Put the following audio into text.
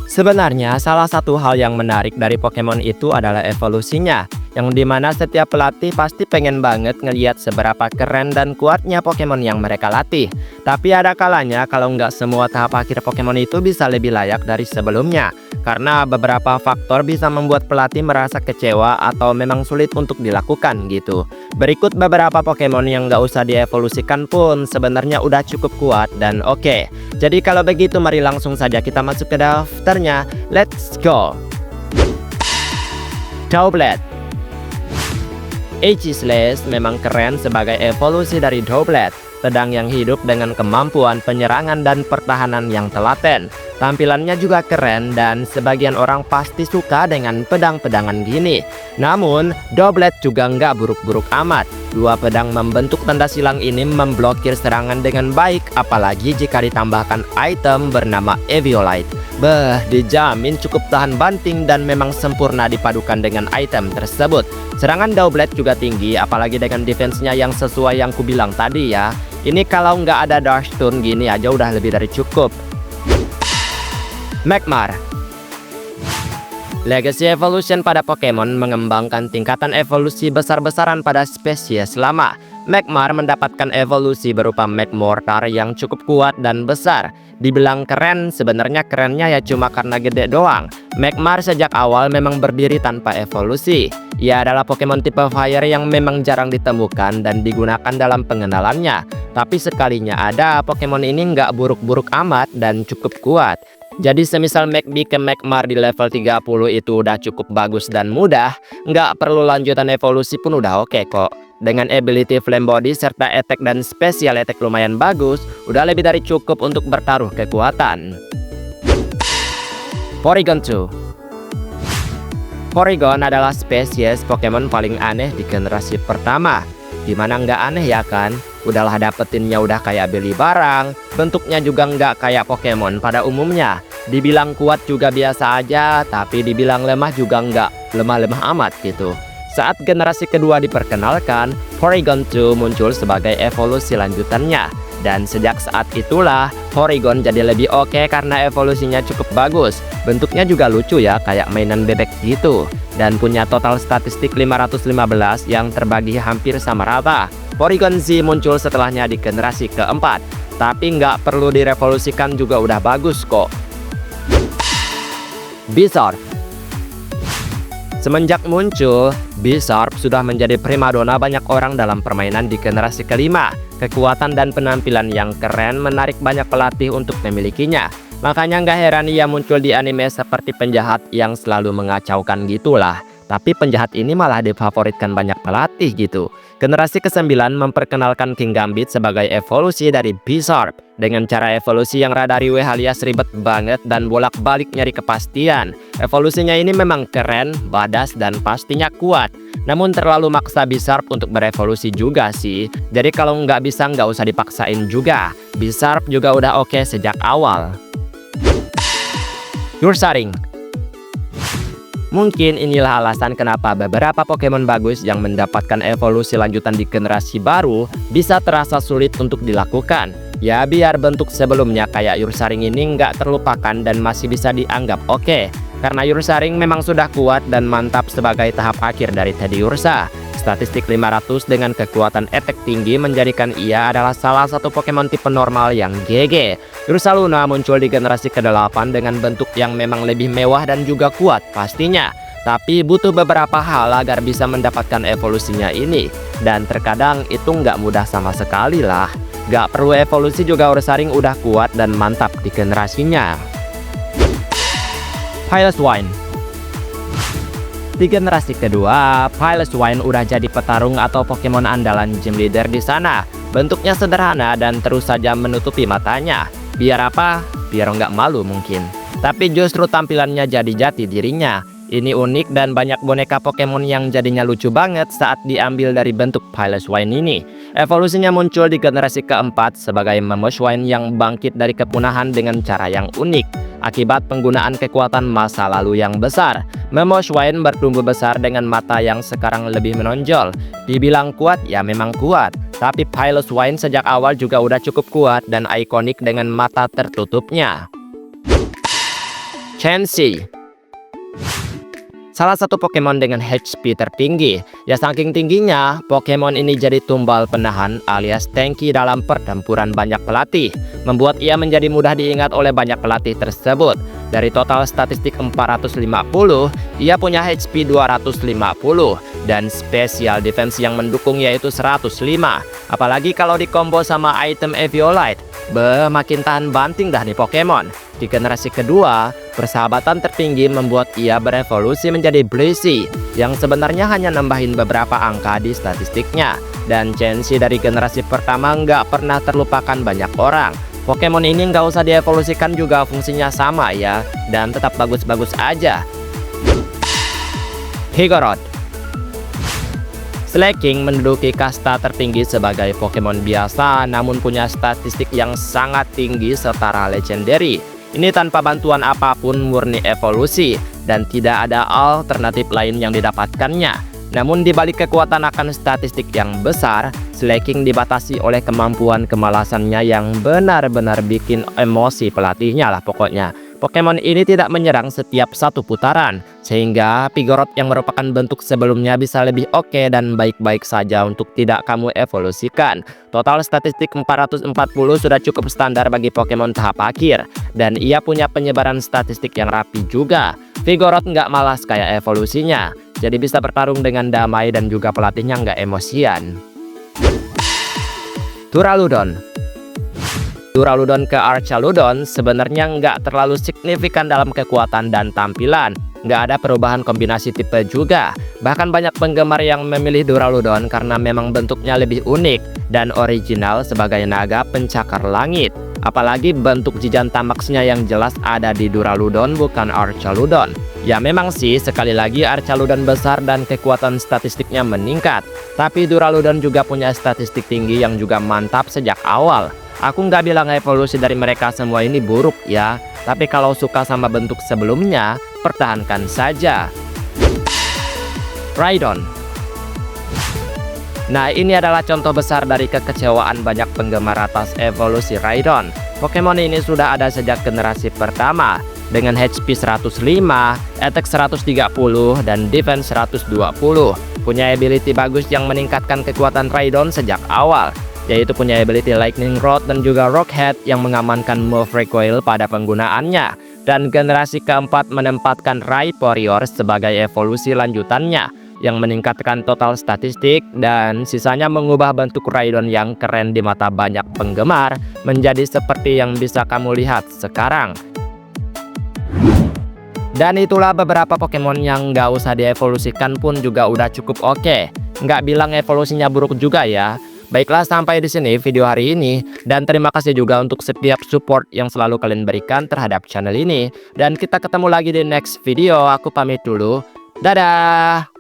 Sebenarnya salah satu hal yang menarik dari Pokemon itu adalah evolusinya, yang dimana setiap pelatih pasti pengen banget ngeliat seberapa keren dan kuatnya Pokemon yang mereka latih. Tapi ada kalanya kalau nggak semua tahap akhir Pokemon itu bisa lebih layak dari sebelumnya, karena beberapa faktor bisa membuat pelatih merasa kecewa atau memang sulit untuk dilakukan gitu. Berikut beberapa Pokemon yang nggak usah dievolusikan pun sebenarnya udah cukup kuat dan oke. Jadi kalau begitu mari langsung saja kita masuk ke daftarnya. Let's go. Doublette. Aegislash memang keren sebagai evolusi dari Doublette, pedang yang hidup dengan kemampuan penyerangan dan pertahanan yang telaten. Tampilannya juga keren dan sebagian orang pasti suka dengan pedang-pedangan gini. Namun, Doublette juga nggak buruk-buruk amat. Dua pedang membentuk tanda silang ini memblokir serangan dengan baik, apalagi jika ditambahkan item bernama Eviolite. Dijamin cukup tahan banting dan memang sempurna dipadukan dengan item tersebut. Serangan Doublette juga tinggi, apalagi dengan defense-nya yang sesuai yang kubilang tadi ya. Ini kalau nggak ada Dark Stone gini aja udah lebih dari cukup. Magmar. Legacy Evolution pada Pokemon mengembangkan tingkatan evolusi besar-besaran pada spesies lama. Magmar mendapatkan evolusi berupa Magmortar yang cukup kuat dan besar. Dibilang keren, sebenarnya kerennya ya cuma karena gede doang. Magmar sejak awal memang berdiri tanpa evolusi. Ia adalah Pokemon tipe Fire yang memang jarang ditemukan dan digunakan dalam pengenalannya. Tapi sekalinya ada, Pokemon ini nggak buruk-buruk amat dan cukup kuat. Jadi semisal Magby ke Magmar di level 30 itu udah cukup bagus dan mudah, nggak perlu lanjutan evolusi pun udah oke kok. Dengan ability Flame Body serta attack dan special attack lumayan bagus, udah lebih dari cukup untuk bertaruh kekuatan. Porygon 2. Porygon adalah spesies Pokemon paling aneh di generasi pertama. Dimana nggak aneh ya kan? Udahlah dapetinnya udah kayak beli barang, bentuknya juga nggak kayak Pokemon pada umumnya. Dibilang kuat juga biasa aja, tapi dibilang lemah juga nggak lemah-lemah amat gitu. Saat generasi kedua diperkenalkan, Porygon 2 muncul sebagai evolusi lanjutannya. Dan sejak saat itulah, Porygon jadi lebih oke karena evolusinya cukup bagus. Bentuknya juga lucu ya, kayak mainan bebek gitu. Dan punya total statistik 515 yang terbagi hampir sama rata. Porygon Z muncul setelahnya di generasi keempat. Tapi nggak perlu direvolusikan juga udah bagus kok. Bisharp. Semenjak muncul, Bisharp sudah menjadi primadona banyak orang dalam permainan di generasi kelima. Kekuatan dan penampilan yang keren menarik banyak pelatih untuk memilikinya. Makanya nggak heran ia muncul di anime seperti penjahat yang selalu mengacaukan gitulah. Tapi penjahat ini malah difavoritkan banyak pelatih gitu. Generasi ke-9 memperkenalkan King Gambit sebagai evolusi dari Bisharp. Dengan cara evolusi yang rada riweh alias ribet banget dan bolak-balik nyari kepastian. Evolusinya ini memang keren, badas, dan pastinya kuat. Namun terlalu maksa Bisharp untuk berevolusi juga sih. Jadi kalau nggak bisa nggak usah dipaksain juga. Bisharp juga udah oke sejak awal. Ursaring. Mungkin inilah alasan kenapa beberapa Pokemon bagus yang mendapatkan evolusi lanjutan di generasi baru bisa terasa sulit untuk dilakukan. Ya biar bentuk sebelumnya kayak Ursaring ini nggak terlupakan dan masih bisa dianggap oke. Karena Ursaring memang sudah kuat dan mantap sebagai tahap akhir dari Teddiursa. Statistik 500 dengan kekuatan attack tinggi menjadikan ia adalah salah satu Pokemon tipe normal yang GG. Ursaluna muncul di generasi ke-8 dengan bentuk yang memang lebih mewah dan juga kuat pastinya. Tapi butuh beberapa hal agar bisa mendapatkan evolusinya ini. Dan terkadang itu nggak mudah sama sekali lah. Nggak perlu evolusi juga Ursaring udah kuat dan mantap di generasinya. Piloswine. Di generasi kedua, Piloswine udah jadi petarung atau Pokemon andalan gym leader di sana. Bentuknya sederhana dan terus saja menutupi matanya. Biar apa? Biar nggak malu mungkin. Tapi justru tampilannya jadi jati dirinya. Ini unik dan banyak boneka Pokemon yang jadinya lucu banget saat diambil dari bentuk Piloswine ini. Evolusinya muncul di generasi keempat sebagai Mamoswine yang bangkit dari kepunahan dengan cara yang unik. Akibat penggunaan kekuatan masa lalu yang besar, Mamoswine bertumbuh besar dengan mata yang sekarang lebih menonjol. Dibilang kuat, ya memang kuat. Tapi Piloswine sejak awal juga udah cukup kuat dan ikonik dengan mata tertutupnya. Chansey. Salah satu Pokemon dengan HP tertinggi. Ya saking tingginya, Pokemon ini jadi tumbal penahan alias tanki dalam pertempuran banyak pelatih, membuat ia menjadi mudah diingat oleh banyak pelatih tersebut. Dari total statistik 450, ia punya HP 250 dan special defense yang mendukung yaitu 105. Apalagi kalau dikombo sama item Eviolite, makin tahan banting dah nih Pokemon. Di generasi kedua, persahabatan tertinggi membuat ia berevolusi menjadi Blissey, yang sebenarnya hanya nambahin beberapa angka di statistiknya. Dan Chansey dari generasi pertama nggak pernah terlupakan banyak orang. Pokemon ini nggak usah dievolusikan juga fungsinya sama ya, dan tetap bagus-bagus aja. Vigoroth. Slaking menduduki kasta tertinggi sebagai Pokemon biasa, namun punya statistik yang sangat tinggi setara legendary. Ini tanpa bantuan apapun, murni evolusi, dan tidak ada alternatif lain yang didapatkannya. Namun dibalik kekuatan akan statistik yang besar, Slaking dibatasi oleh kemampuan kemalasannya yang benar-benar bikin emosi pelatihnya lah pokoknya. Pokemon ini tidak menyerang setiap satu putaran, sehingga Vigoroth yang merupakan bentuk sebelumnya bisa lebih oke dan baik-baik saja untuk tidak kamu evolusikan. Total statistik 440 sudah cukup standar bagi Pokemon tahap akhir, dan ia punya penyebaran statistik yang rapi juga. Vigoroth nggak malas kayak evolusinya, jadi bisa bertarung dengan damai dan juga pelatihnya nggak emosian. Duraludon. Duraludon ke Archaludon sebenarnya nggak terlalu signifikan dalam kekuatan dan tampilan. Nggak ada perubahan kombinasi tipe juga. Bahkan banyak penggemar yang memilih Duraludon karena memang bentuknya lebih unik dan original sebagai naga pencakar langit. Apalagi bentuk jijan tamaxnya yang jelas ada di Duraludon bukan Archaludon. Ya memang sih sekali lagi Archaludon besar dan kekuatan statistiknya meningkat. Tapi Duraludon juga punya statistik tinggi yang juga mantap sejak awal. Aku nggak bilang evolusi dari mereka semua ini buruk ya, tapi kalau suka sama bentuk sebelumnya, pertahankan saja. Rhydon. Nah ini adalah contoh besar dari kekecewaan banyak penggemar atas evolusi Rhydon. Pokemon ini sudah ada sejak generasi pertama, dengan HP 105, Attack 130, dan Defense 120. Punya ability bagus yang meningkatkan kekuatan Rhydon sejak awal, yaitu punya ability Lightning Rod dan juga Rock Head yang mengamankan move recoil pada penggunaannya. Dan generasi keempat menempatkan Rhyperior sebagai evolusi lanjutannya, yang meningkatkan total statistik dan sisanya mengubah bentuk Rhydon yang keren di mata banyak penggemar menjadi seperti yang bisa kamu lihat sekarang. Dan itulah beberapa Pokemon yang nggak usah dievolusikan pun juga udah cukup oke. Nggak bilang evolusinya buruk juga ya. Baiklah, sampai di sini video hari ini, dan terima kasih juga untuk setiap support yang selalu kalian berikan terhadap channel ini. Dan kita ketemu lagi di next video. Aku pamit dulu. Dadah.